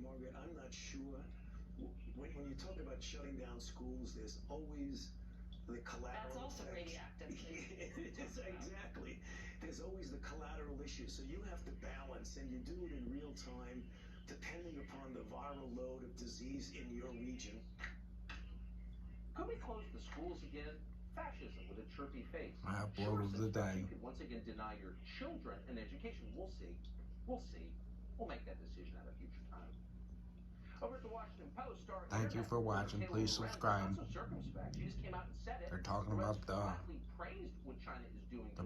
Margaret, I'm not sure. When you talk about shutting down schools, there's always the collateral That's also effects. radioactive. It is, exactly. There's always the collateral issue. So you have to balance, and you do it in real time, depending upon the viral load of disease in your region. Could we close the schools again? Fascism with a chirpy face. Upload of the day. Could once again deny your children an education. We'll see. We'll see. We'll make that decision at a future time. Over at the Washington Post, thank you for watching. Please subscribe. She just came out and said it. They're talking about the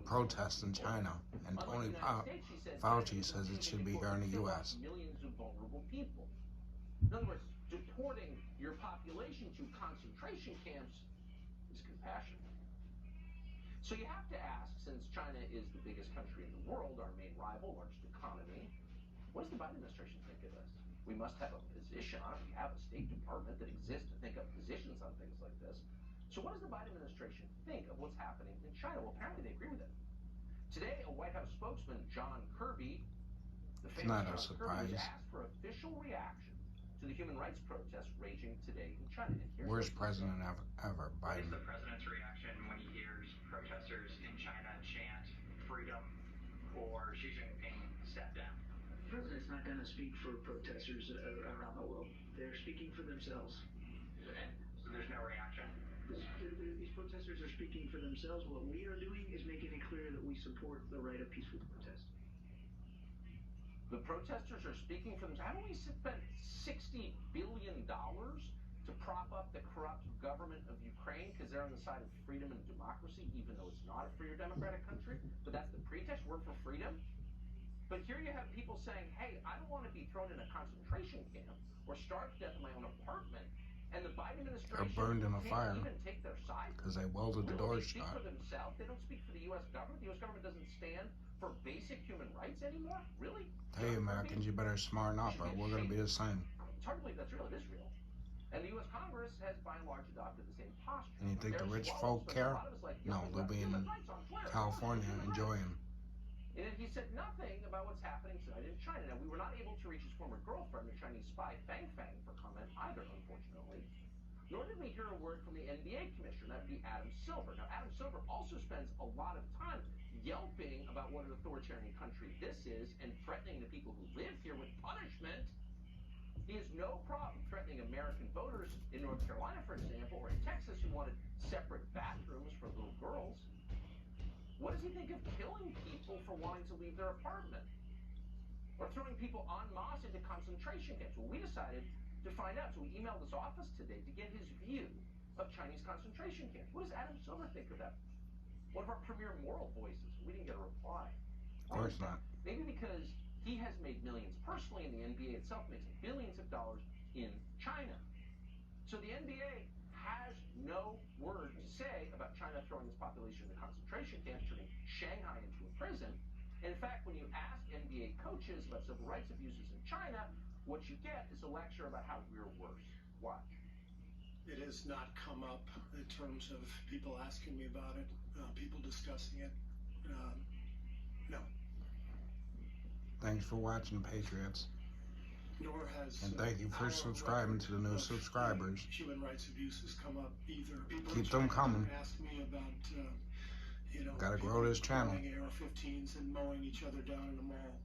protests in China, and only Fauci says it should be here in the U.S. Millions of vulnerable people. In other words, deporting your population to concentration camps is compassion. So you have to ask, since China is the biggest country in the world, our main rival, largest economy, what does the Biden administration think of this? We must have a position on it. We have a State Department that exists to think of positions on things like this. So what does the Biden administration think of what's happening in China? Well, apparently they agree with it. Today, a White House spokesman, John Kirby, the famous John Kirby, was asked for official reaction to the human rights protests raging today in China. Worst president ever, Biden. What is the president's reaction when he hears protesters in China chant freedom or Xi Jinping step down? The president's not going to speak for protesters around the world. They're speaking for themselves. So there's no reaction? These protesters are speaking for themselves. What we are doing is making it clear that we support the right of peaceful protest. The protesters are speaking for themselves. Haven't we spent $60 billion to prop up the corrupt government of Ukraine because they're on the side of freedom and democracy, even though it's not a free or democratic country? But that's the pretext, work for freedom. But here you have people saying, hey, I don't want to be thrown in a concentration camp or starved to death in my own apartment. And the Biden administration burned in a fire can't even take their side. Because they welded the doors shut. They speak for themselves. They don't speak for the U.S. government. The U.S. government doesn't stand for basic human rights anymore. Really? Hey, Americans, you better smarten up, or we're going to be the same. It's hard to believe that's real. It is real. And the U.S. Congress has, by and large, adopted the same posture. And you think the rich folk care? No, they'll be in California enjoying. And he said nothing about what's happening tonight in China. Now, we were not able to reach his former girlfriend, the Chinese spy Fang Fang, for comment either, unfortunately. Nor did we hear a word from the NBA commissioner. That would be Adam Silver. Now, Adam Silver also spends a lot of time yelping about what an authoritarian country this is and threatening the people who live here with punishment. He has no problem threatening American voters in North Carolina, for example, or in Texas who wanted separate bathrooms for little girls. What does he think of killing people for wanting to leave their apartment? Or throwing people en masse into concentration camps? Well, we decided to find out. So we emailed his office today to get his view of Chinese concentration camps. What does Adam Silver think of that? One of our premier moral voices. We didn't get a reply. Of course not. Maybe because he has made millions personally, and the NBA itself makes billions of dollars in China. So the NBA has no word to say about China throwing its population into concentration camps, turning Shanghai into a prison. And in fact, when you ask NBA coaches about civil rights abuses in China, what you get is a lecture about how we're worse. Watch. It has not come up in terms of people asking me about it, people discussing it. No. Thanks for watching, Patriots. Nor has. And thank you for subscribing to the new subscribers. Human rights abuses come up either. People keep them coming. Ask me about, gotta grow this channel. AR-15s and mowing each other down in the mall.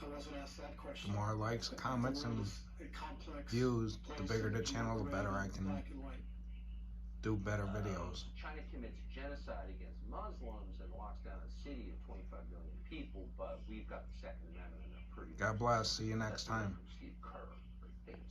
I wasn't asked that question. The more likes, comments, and views, the bigger the channel, the better I can do better videos. China commits genocide against Muslims and locks down a city of 25 million people, but we've got the Second Amendment and a pretty... God bless. See you next time.